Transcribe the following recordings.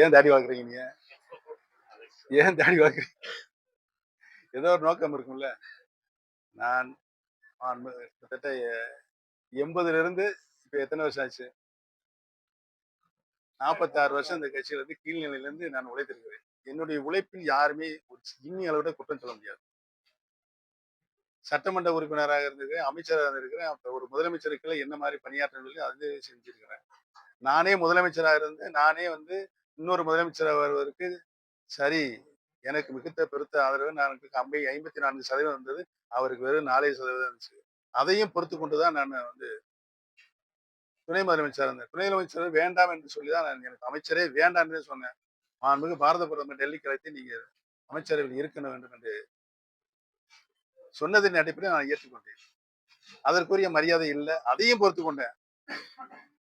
ஏன் தாடி வளர்க்குறீங்க நீங்க? ஏன் தாடி வளர்க்குறீங்க? ஏதோ ஒரு நோக்கம் இருக்கும்ல. நான் கிட்டத்தட்ட 80லிருந்து இப்ப எத்தன வருஷம் ஆச்சு? 46 வருஷம் இந்த கட்சியில இருந்து கீழ்நிலையிலிருந்து நான் உழைத்திருக்கிறேன். என்னுடைய உழைப்பில் யாருமே ஒரு சின்ன அளவு கூட குற்றம் சொல்ல முடியாது. சட்டமன்ற உறுப்பினராக இருந்திருக்கிறேன், அமைச்சராக இருந்திருக்கிறேன். அப்ப ஒரு முதலமைச்சருக்கு என்ன மாரி பணியாற்றணும்னு அது செஞ்சிருக்கிறேன். நானே முதலமைச்சரா இருந்து, நானே இன்னொரு முதலமைச்சரா வருவதற்கு சரி, எனக்கு மிகுந்த பெருத்த ஆதரவு. எனக்கு 54% இருந்தது. அவருக்கு வெறும் 4% இருந்துச்சு. அதையும் பொறுத்துக் கொண்டு தான் நான் துணை முதலமைச்சரா இருந்தேன். துணை முதலமைச்சர் வேண்டாம் என்று சொல்லி தான் எனக்கு அமைச்சரே வேண்டாம் என்றே சொன்னேன். மாண்புமிகு பாரத பிரதமர் டெல்லிக்கு அழைத்து நீங்க அமைச்சரவையில் இருக்க வேண்டும் என்று சொன்னதின் அடிப்படையில் நான் ஏற்றுக்கொண்டேன். அதற்குரிய மரியாதை இல்ல. அதையும் பொறுத்துக் கொண்டேன்.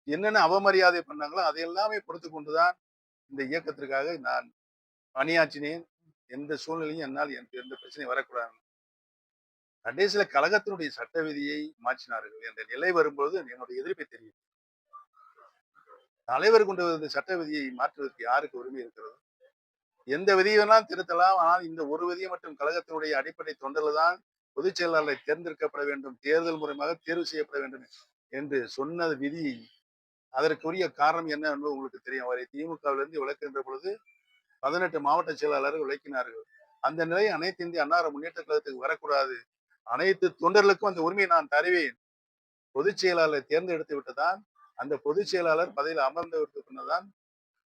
என்னென்ன அவமரியாதை பண்ணாங்களோ அதை எல்லாமே பொறுத்துக் கொண்டுதான் இந்த இயக்கத்திற்காக நான் பணியாற்றினேன். எந்த சூழ்நிலையும் என்னால் எனக்கு எந்த பிரச்சனையும் வரக்கூடாது. கடைசியில கழகத்தினுடைய சட்ட விதியை மாற்றினார்கள் என்ற நிலை வரும்போது என்னுடைய எதிர்ப்பை தெரியும். தலைவர் கொண்டு வந்த சட்ட விதியை மாற்றுவதற்கு யாருக்கு உரிமை இருக்கிறது? எந்த விதியை வேணாலும் திருத்தலாம். ஆனால் இந்த ஒரு விதியை மட்டும் கழகத்தினுடைய அடிப்படை தொண்டர்கள் தான் பொதுச் செயலாளரை தேர்ந்தெடுக்கப்பட வேண்டும், தேர்தல் மூலமாக தேர்வு செய்யப்பட வேண்டும் என்று சொன்ன விதி. அதற்குரிய காரணம் என்ன என்பது உங்களுக்கு தெரியும். அவரை திமுகவிலிருந்து விலக்குகின்ற பொழுது 18 மாவட்ட செயலாளர்கள் விலக்கினார்கள். அந்த நிலை அனைத்து இந்திய அன்னார முன்னேற்ற கழகத்துக்கு வரக்கூடாது. அனைத்து தொண்டர்களுக்கும் அந்த உரிமையை நான் தருவேன். பொதுச் செயலாளரை தேர்ந்தெடுத்து விட்டுதான் அந்த பொதுச் செயலாளர் பதவியில் அமர்ந்ததற்கு பின்னர்தான்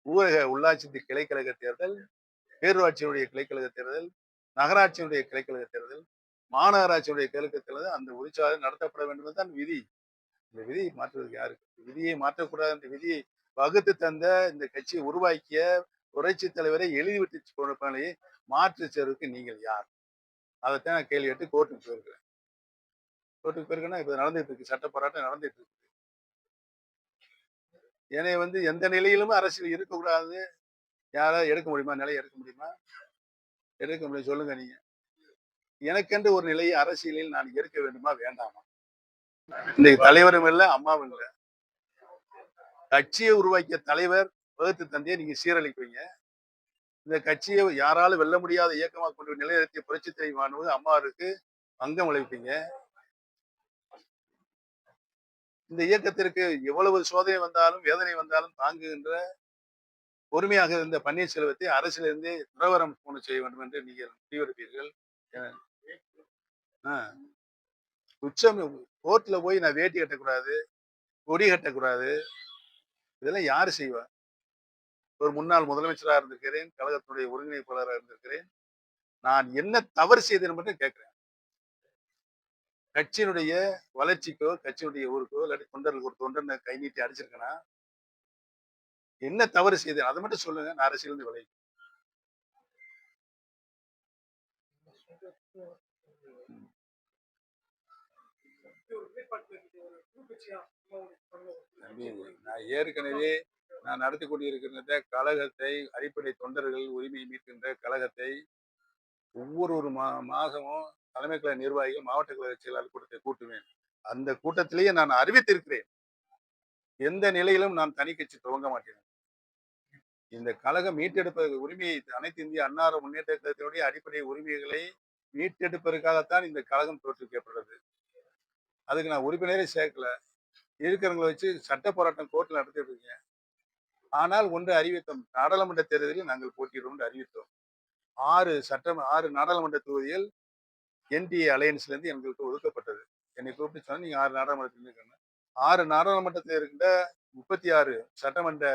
ஊரக உள்ளாட்சி கிளைக்கழக தேர்தல், பேரூராட்சியினுடைய கிளைக்கழக தேர்தல், நகராட்சியினுடைய கிளைக்கழக தேர்தல், மாநகராட்சியுடைய கிளைக்கழக தேர்தல் அந்த பொதுச்செயலாளர் நடத்தப்பட வேண்டும் என்பதுதான் விதி. இந்த விதியை மாற்றுவதற்கு யாருக்கு? விதியை மாற்றக்கூடாது என்ற விதியை வகுத்து தந்த இந்த கட்சியை உருவாக்கிய புரட்சி தலைவரை எழுதிவிட்டு போனதை மாற்று செய்வதற்கு நீங்கள் யார்? அதைத்தான் நான் கேள்வி கேட்டு கோர்ட்டுக்கு போயிருக்கிறேன். கோர்ட்டுக்கு போயிருக்கேன்னா இப்ப நடந்துட்டு இருக்கு, சட்ட போராட்டம் நடந்துட்டு இருக்கு. ஏன்னா எந்த நிலையிலுமே அரசியல் இருக்கக்கூடாது. யாராவது எடுக்க முடியுமா? நிலையை எடுக்க முடியுமா? எடுக்க முடியும், சொல்லுங்க நீங்க. எனக்கென்று ஒரு நிலையை அரசியலில் நான் எடுக்க வேண்டுமா வேண்டாமா? இன்னைக்கு தலைவரும் இல்லை, அம்மாவும் இல்லை. கட்சியை உருவாக்கிய தலைவர் வகுத்து தந்தையை நீங்க சீரழிப்பீங்க. இந்த கட்சியை யாராலும் வெல்ல முடியாத இயக்கமாக கொண்டு நிலைநிறுத்திய புரட்சி தலைவி அம்மாவுக்கு அங்கம் விளைவிப்பீங்க. இந்த இயக்கத்திற்கு எவ்வளவு சோதனை வந்தாலும் வேதனை வந்தாலும் தாங்குகின்ற பொறுமையாக இருந்த பன்னீர்செல்வத்தை அரசிலிருந்து துறவரம் போன செய்ய வேண்டும் என்று நீங்கள் முடிவெடுப்பீர்கள். உச்சம் கோர்ட்ல போய் நான் வேட்டி கட்டக்கூடாது, கொடி கட்டக்கூடாது, இதெல்லாம் யாரு செய்வா? ஒரு முன்னாள் முதலமைச்சராக இருந்திருக்கிறேன், கழகத்தினுடைய ஒருங்கிணைப்பாளராக இருந்திருக்கிறேன். நான் என்ன தவறு செய்தேன் மட்டும் கேட்கிறேன். கட்சியினுடைய வளர்ச்சிக்கோ, கட்சியினுடைய ஊருக்கோ, இல்லாட்டி தொண்டர்களுக்கு ஒரு தொண்டனை கை நீட்டி அடிச்சிருக்கேனா? என்ன தவறு செய்தேன்? அதை மட்டும் சொல்லுங்க. நான் அரசியலிருந்து விலகி. நான் ஏற்கனவே நான் நடத்தி கொண்டிருக்கின்ற கழகத்தை, அடிப்படை தொண்டர்கள் உரிமையை மீட்கின்ற கழகத்தை ஒவ்வொரு மாதமும் தலைமை கழக நிர்வாகிகள் மாவட்ட கழக செயலாளர் கூட்டத்தை கூட்டுவேன். அந்த கூட்டத்திலேயே நான் அறிவித்திருக்கிறேன். எந்த நிலையிலும் நான் தனி கட்சி துவங்க மாட்டேன். இந்த கழகம் மீட்டெடுப்பதற்கு உரிமையை அனைத்து இந்திய அன்னார முன்னேற்ற கழகத்தினுடைய அடிப்படை உரிமைகளை மீட்டெடுப்பதற்காகத்தான் இந்த கழகம் தோற்றுவிக்கப்பட்டது. அதுக்கு நான் உறுப்பினரே சேர்க்கல. இருக்கிறவங்களை வச்சு சட்ட போராட்டம் கோர்ட்ல நடத்திட்டு இருக்கேன். ஆனால் ஒன்று அறிவித்தோம், நாடாளுமன்ற தேர்தலில் நாங்கள் போட்டியிடுவோம் என்று அறிவித்தோம். 6 நாடாளுமன்ற தொகுதிகள் என்டிஏ அலையன்ஸ்ல இருந்து எங்களுக்கு ஒதுக்கப்பட்டது. என்னை கூப்பிட்டு சொன்னா நீங்க 6 நாடாளுமன்றத்தில் இருக்கணும். 6 நாடாளுமன்றத்தில் இருக்கின்ற 36 சட்டமன்ற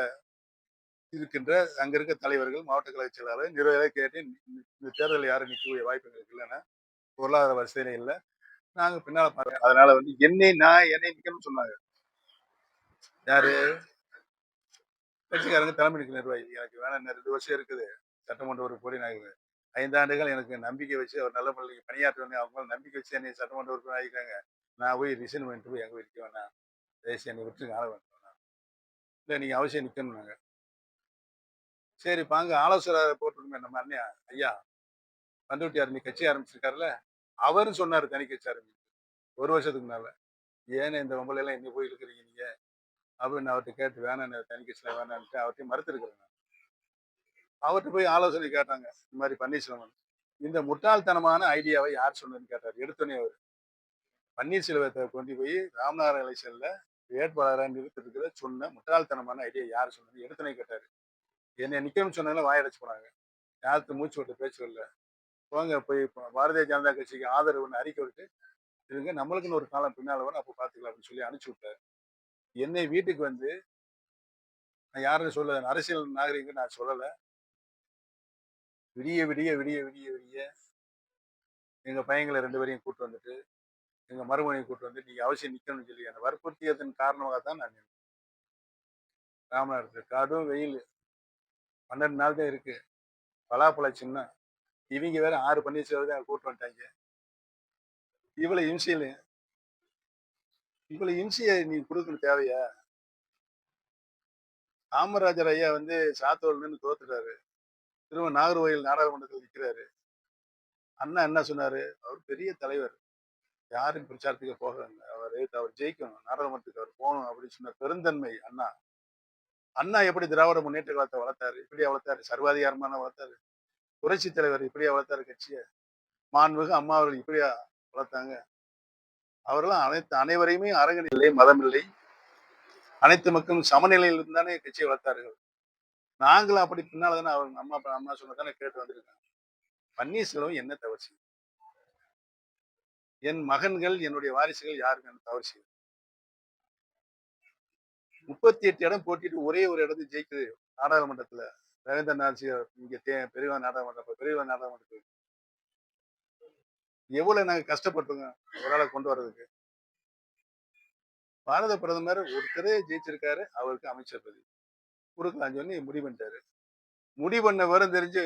இருக்கின்ற அங்க இருக்க தலைவர்கள், மாவட்ட கழக செயலாளர், நிர்வாகிகளை கேட்டேன். இந்த தேர்தலில் யாரும் நிற்கக்கூடிய வாய்ப்பு எங்களுக்கு இல்லைன்னா, பொருளாதார வசதியில இல்லை, நாங்க பின்னால பாருங்க. அதனால என்னை நிக்கணும்னு சொன்னாங்க. யாரு? கட்சிக்காரங்க, தலைமை நிற்கிற நிர்வாகி. எனக்கு வேணாம், இன்னும் 2 வருஷம் இருக்குது சட்டமன்ற உறுப்பினர். நான் 5 ஆண்டுகள் எனக்கு நம்பிக்கை வச்சு அவர் நல்ல முறையில் பணியாற்றுவேன், அவங்க நம்பிக்கை வச்சு என்னை சட்டமன்ற உறுப்பினர் ஆகிட்டாங்க. நான் போய் ரிசைன் பண்ணிட்டு போய் எங்க போய் நிற்க வேணாம், தயவுசெய்து என்னை விட்டுருங்க, ஆள வேண்டாம். இல்லை நீங்க அவசியம் நிற்கணும்னாங்க. சரி பாங்க, ஆலோசகர் போட்டுருமே நம்ம அண்ணன் ஐயா பண்ருட்டியார் நீ கட்சி ஆரம்பிச்சிருக்காருல்ல, அவரும் சொன்னாரு தனி கட்சி ஆரம்பி 1 வருஷத்துக்கு முன்னால. ஏன்னு இந்த வம்பல எல்லாம் என்ன போய் இருக்கிறீங்க நீங்க அப்படின்னு அவர்கிட்ட கேட்டு, வேணாம் தனி கட்சியில வேணான்ட்டு அவர்கிட்ட மறுத்திருக்கிறேன். அவர்ட்ட போய் ஆலோசனை கேட்டாங்க. இந்த மாரி பன்னீர்செல்வம். இந்த முட்டாள்தனமான ஐடியாவை யார் சொன்னதுன்னு கேட்டாரு. எடுத்தோனே அவரு. பன்னீர்செல்வத்த கொண்டு போய் ராமநாதபுரம் எலெக்ஷன்ல வேட்பாளரா நிறுத்துறதுக்கு சொன்ன முட்டாள்தனமான ஐடியா யார் சொன்னது? எடுத்தோனே கேட்டாரு. என்னைய நிக்கணும்னு சொன்னதுல வாயடைச்சு போனாங்க. யாருக்கு மூச்சு விட்டு பேச்சு வரல. போங்க போய் பாரதிய ஜனதா கட்சிக்கு ஆதரவுன்னு அறிக்கை விட்டு இருங்க நம்மளுக்குன்னு ஒரு காலம் பின்னால வரும் அப்ப பாத்துக்கலாம் அப்படின்னு சொல்லி அனுப்பிச்சு விட்டாரு. என்னை வீட்டுக்கு வந்து நான் யாருன்னு சொல்ல அரசியல் நாகரிகம் நான் சொல்லல. விடிய விடிய விடிய விடிய விடிய எங்க பையங்களை 2 பேரையும் கூட்டு வந்துட்டு எங்க மருமகனையும் கூட்டு வந்து நீங்க அவசியம் நிக்கணும்னு சொல்லி என்னை வற்புறுத்தியதன் காரணமாக தான் நான் ராமநாதபுரத்துல கடும் வெயில் 12 நாள் தான் இருக்கு. பலாப்பழ சின்னம். இவங்க வேற 6 பன்னீர்செல்வத்தை கூட்டு வந்துட்டாங்க. இவ்வளவு இம்சையில இவ்வளவு இம்சையை நீ கொடுக்கணும் தேவையா? காமராஜர் ஐயா வந்து சாத்தூர்ல இருந்து தோத்துட்டாரு. திரும்ப நாகர்கோயில் நாடாளுமன்றத்தில் நிற்கிறாரு. அண்ணா என்ன சொன்னாரு? அவர் பெரிய தலைவர். யாரும் பிரச்சாரத்துக்கு போகிறாங்க. அவர் ஜெயிக்கணும். நாடாளுமன்றத்துக்கு அவர் போகணும் அப்படின்னு சொன்ன பெருந்தன்மை அண்ணா. அண்ணா எப்படி திராவிட முன்னேற்ற கழகத்தை வளர்த்தாரு? இப்படியா வளர்த்தாரு? சர்வாதிகாரமான வளர்த்தாரு. புரட்சி தலைவர் இப்படியா வளர்த்தாரு கட்சியை? மாண்புமிகு அம்மா அவர்கள் இப்படியா வளர்த்தாங்க? அவரெல்லாம் அனைவரையுமே அரங்கன் இல்லை, மதம் இல்லை, அனைத்து மக்களும் சமநிலையில் இருந்தானே கட்சியை வளர்த்தார்கள். நாங்களும் அப்படி பின்னால்தானே அவங்க அம்மா சொன்னதானே கேட்டு வந்திருக்காங்க. பன்னீர்செல்வம் என்ன தவறு செய்யும்? என் மகன்கள் என்னுடைய வாரிசுகள் யாருமே என்ன தவறு செய்யும்? 38 இடம் போட்டிட்டு ஒரே ஒரு இடத்துல ஜெயிக்குது நாடாளுமன்றத்துல. ரவீந்திரநாத் இங்க பெரியவா நாடாளுமன்றத்துக்கு எவ்வளவு நாங்க கஷ்டப்பட்டோங்க ஒரு ஆளை கொண்டு வர்றதுக்கு. பாரத பிரதமர் ஒருத்தரே ஜெயிச்சிருக்காரு. அவருக்கு அமைச்சர் பதவி கொடுக்கலாம் சொல்லி முடிவு பண்ணிட்டாரு. முடிவு பண்ண விவரம் தெரிஞ்சு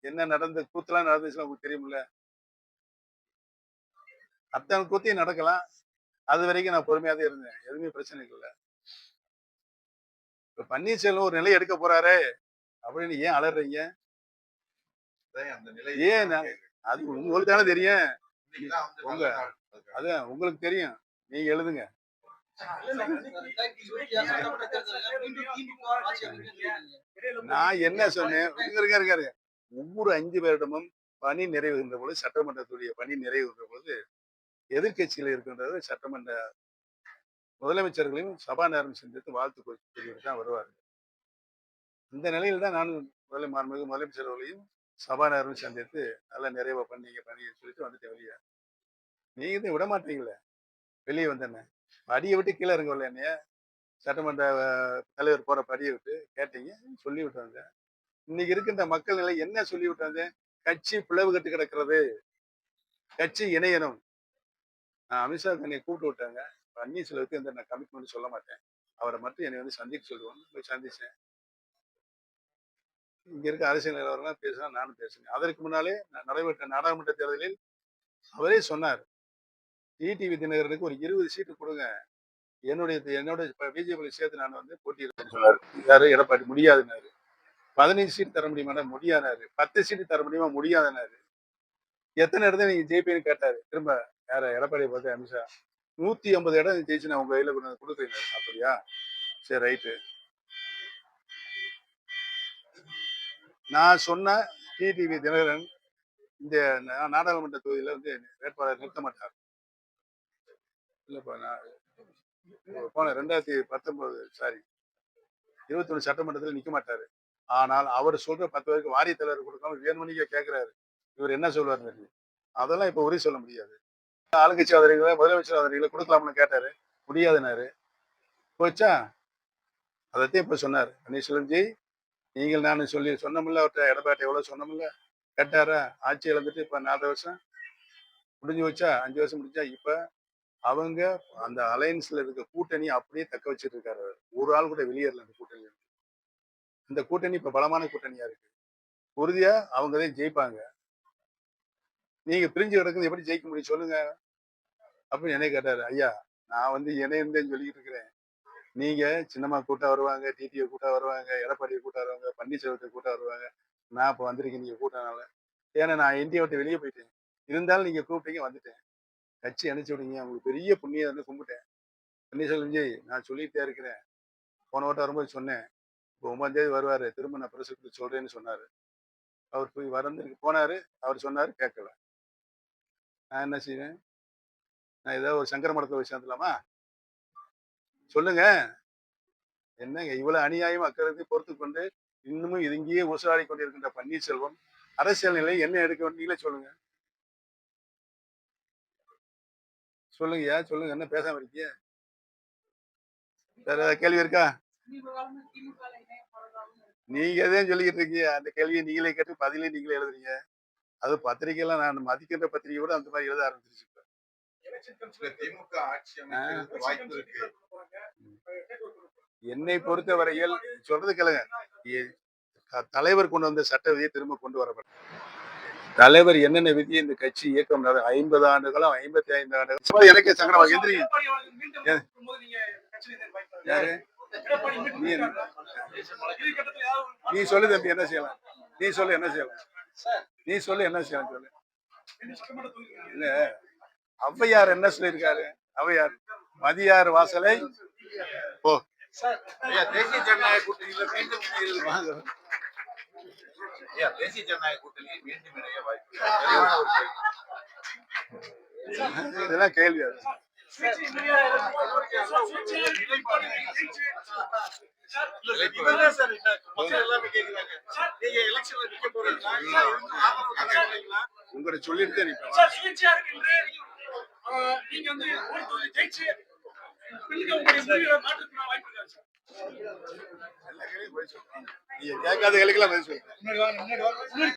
என்ன நடந்த கூத்தெல்லாம் நடந்துச்சுன்னா உங்களுக்கு தெரியுமில்ல. அத்தனை கூத்தையும் நடக்கலாம். அது வரைக்கும் நான் பொறுமையா தான் இருந்தேன். எதுவுமே பிரச்சனை இல்லை. இப்ப பன்னீர்செல்வம் ஒரு நிலை எடுக்க போறாரு அப்படின்னு ஏன் அலறீங்க? ஏன் அது உங்களுக்கு தானே தெரியும். உங்க அதான் உங்களுக்கு தெரியும். நீங்க எழுதுங்க. நான் என்ன சொன்னேன்? இருக்காரு. ஒவ்வொரு 5 வருடமும் பணி நிறைவுகின்ற பொழுது சட்டமன்றத்துடைய பணி நிறைவுகின்ற பொழுது எதிர்கட்சியில் இருக்கின்றது சட்டமன்ற முதலமைச்சர்களையும் சபாநாயகரும் சந்தித்து வாழ்த்து கூறிவிட்டு தான் வருவார். இந்த நிலையில் தான் நான் மாண்புமிகு முதலமைச்சர் அவர்களையும் சபாநாயகரும் சந்தித்து நல்லா நிறைவா பண்ணீங்க சொல்லிட்டு வந்துட்டேன் வெளியே. நீங்க இதை விட மாட்டீங்களே. வெளியே வந்தேன்னு படியை விட்டு கீழே இறங்கவில்லை என்னைய. சட்டமன்ற தலைவர் போற படியை விட்டு கேட்டீங்க சொல்லி விட்டு வந்தேன். இன்னைக்கு இருக்கின்ற மக்கள் நிலை என்ன சொல்லி விட்டு வந்தேன்? கட்சி பிளவு கட்டு கிடக்கிறது, கட்சி இணையணும். அமித்ஷா என்னை கூப்பிட்டு விட்டாங்க. பன்னீர்செல்வத்துக்கு எந்த நான் கமிட்மெண்ட் சொல்ல மாட்டேன். அவரை மட்டும் என்னை வந்து சந்திக்க சொல்லுவாங்க. போய் சந்திச்சேன். இங்க இருக்க அரசியல் நிலவரம் பேசினா நானும் பேசினேன். அதற்கு முன்னாலே நடைபெற்ற நாடாளுமன்ற தேர்தலில் அவரே சொன்னார், டிடிவி தினகரனுக்கு ஒரு 20 சீட்டு கொடுங்க, என்னோட பிஜேபி சேர்த்து நான் வந்து போட்டியிடுறேன்னு சொன்னாரு. யாரு? எடப்பாடி. முடியாதுன்னாரு. 15 சீட் தர முடியுமா? முடியாதுனாரு. 10 சீட்டு தர முடியுமா? முடியாதுனாரு. எத்தனை இடத்துல நீங்க ஜெயிப்பீன்னு கேட்டாரு. திரும்ப யார? எடப்பாடியை பார்த்து அமித்ஷா 150 இடம் ஜெயிச்சு நான் உங்க கையில கொடுக்குறீங்க. அப்படியா? சரி ரைட்டு. நான் சொன்ன டிடிவி தினகரன் இந்த நாடாளுமன்ற தொகுதியில வந்து வேட்பாளர் நிறுத்த மாட்டார். இல்லப்பா நான் போன 2019 சாரி 21 சட்டமன்றத்தில் நிக்க மாட்டாரு. ஆனால் அவர் சொல்ற 10 பேருக்கு வாரிய தலைவர் கொடுக்காம வேணுமணிக்க கேட்கிறாரு. இவர் என்ன சொல்லுவாரு? அதெல்லாம் இப்ப உறுதி சொல்ல முடியாது. ஆளுங்கட்சி ஆதரவுகளை முதலமைச்சர் ஆதரவுகளை கொடுக்கலாம்னு கேட்டாரு. முடியாதுனாரு. போச்சா? அதைத்தான் இப்ப சொன்னார். பன்னீர்செல்வம்ஜி நீங்கள் நான் சொல்லி சொன்னமில்ல, அவர்கிட்ட எடப்பாடி எவ்வளவு சொன்னமில்ல, கேட்டாரா? ஆட்சி இழந்துட்டு இப்ப 4 வருஷம் முடிஞ்சு வச்சா, 5 வருஷம் முடிஞ்சா. இப்ப அவங்க அந்த அலையன்ஸ்ல இருக்க கூட்டணி அப்படியே தக்க வச்சிட்டு இருக்காரு. ஒரு ஆள் கூட வெளியேறல அந்த கூட்டணி. இந்த கூட்டணி இப்ப பலமான கூட்டணியா இருக்கு. உறுதியா அவங்கதான் ஜெயிப்பாங்க. நீங்க பிரிஞ்சு கிடக்குது எப்படி ஜெயிக்க முடியும் சொல்லுங்க அப்படின்னு என்னை கேட்டாரு. ஐயா நான் வந்து இணையந்தேன்னு சொல்லிட்டு இருக்கிறேன். நீங்க சின்னம்மா கூட்டா வருவாங்க, டிடியை கூட்டா வருவாங்க, எடப்பாடியை கூட்டா வருவாங்க, பன்னீர்செல்வத்தை கூட்டா வருவாங்க. நான் இப்ப வந்திருக்கேன் நீங்க கூட்டனால. ஏன்னா நான் இந்தியா விட்டு வெளியே போயிட்டேன். இருந்தாலும் நீங்க கூப்பிட்டீங்க வந்துட்டேன். கட்சி அனுப்பிச்சு விடுங்க. உங்களுக்கு பெரிய புண்ணியம் வந்து கும்பிட்டேன். பன்னீர்செல்வம்ஜி நான் சொல்லிட்டே இருக்கிறேன். போன வட்டம் வரும்போது சொன்னேன். இப்போ 9ஆம் தேதி வருவாரு. திரும்ப நான் பிரஸ் சொல்றேன்னு சொன்னாரு. அவர் போய் போனாரு. அவர் சொன்னாரு கேட்கல. நான் என்ன செய்வேன்? நான் ஏதாவது ஒரு சங்கர மடத்துல போய் சேர்ந்துடலாமா? சொல்லுங்க. என்னங்க இவ்வளவு அநியாயம் அக்கிரத்தை பொறுத்துக்கொண்டு இன்னமும் இங்கேயே ஊசலாடிக் கொண்டிருக்கின்ற பன்னீர்செல்வம் அரசியல் நிலை என்ன எடுக்க வேண்டும் நீங்களே சொல்லுங்க. சொல்லுங்கய்யா, சொல்லுங்க. என்ன பேசாம இருக்கீங்க? வேற ஏதாவது கேள்வி இருக்கா? நீங்க எதையும் சொல்லிக்கிட்டு இருக்கீங்க. அந்த கேள்வியை நீங்களே கேட்டு பதிலே நீங்களே எழுதுறீங்க. அது பத்திரிகைலாம் நான் மதிக்கின்ற பத்திரிகை கூட அந்த மாதிரி எழுத ஆரம்பிச்சிருச்சு இப்ப. திமுக ஆட்சி அமைக்கிறதுக்கு வாய்ப்பு இருக்கு. என்னை பொறுத்தவரையில் சொல்றது கேளுங்க. தலைவர் கொண்டு வந்த சட்ட விதியை திரும்ப கொண்டு வரப்படும். தலைவர் என்னென்ன விதியை இந்த கட்சி இயக்கம் 50 ஆண்டுகளும் 55 ஆண்டுகள் எனக்கு சங்கடம் எந்திரிங்க. யாரு நீ சொல்லு தம்பி என்ன செய்யலாம்? நீ சொல்லு என்ன செய்யலாம்? நீ சொல்லு என்ன செய்யலாம் சொல்லு. இல்ல ஔவையார் என்ன சொல்லியிருக்காரு? ஔவையார் மதியார் வாசலை போ. தேசிய ஜனநாயக கூட்டணியில மீண்டும் தேசிய ஜனநாயக கூட்டணியில் மீண்டும் இணைய வாய்ப்பு. இதெல்லாம் கேள்வி. உங்களை சொல்லிட்டு நீங்க கேட்காத கேள்விக்கெல்லாம் பதில் சொல்லுங்க.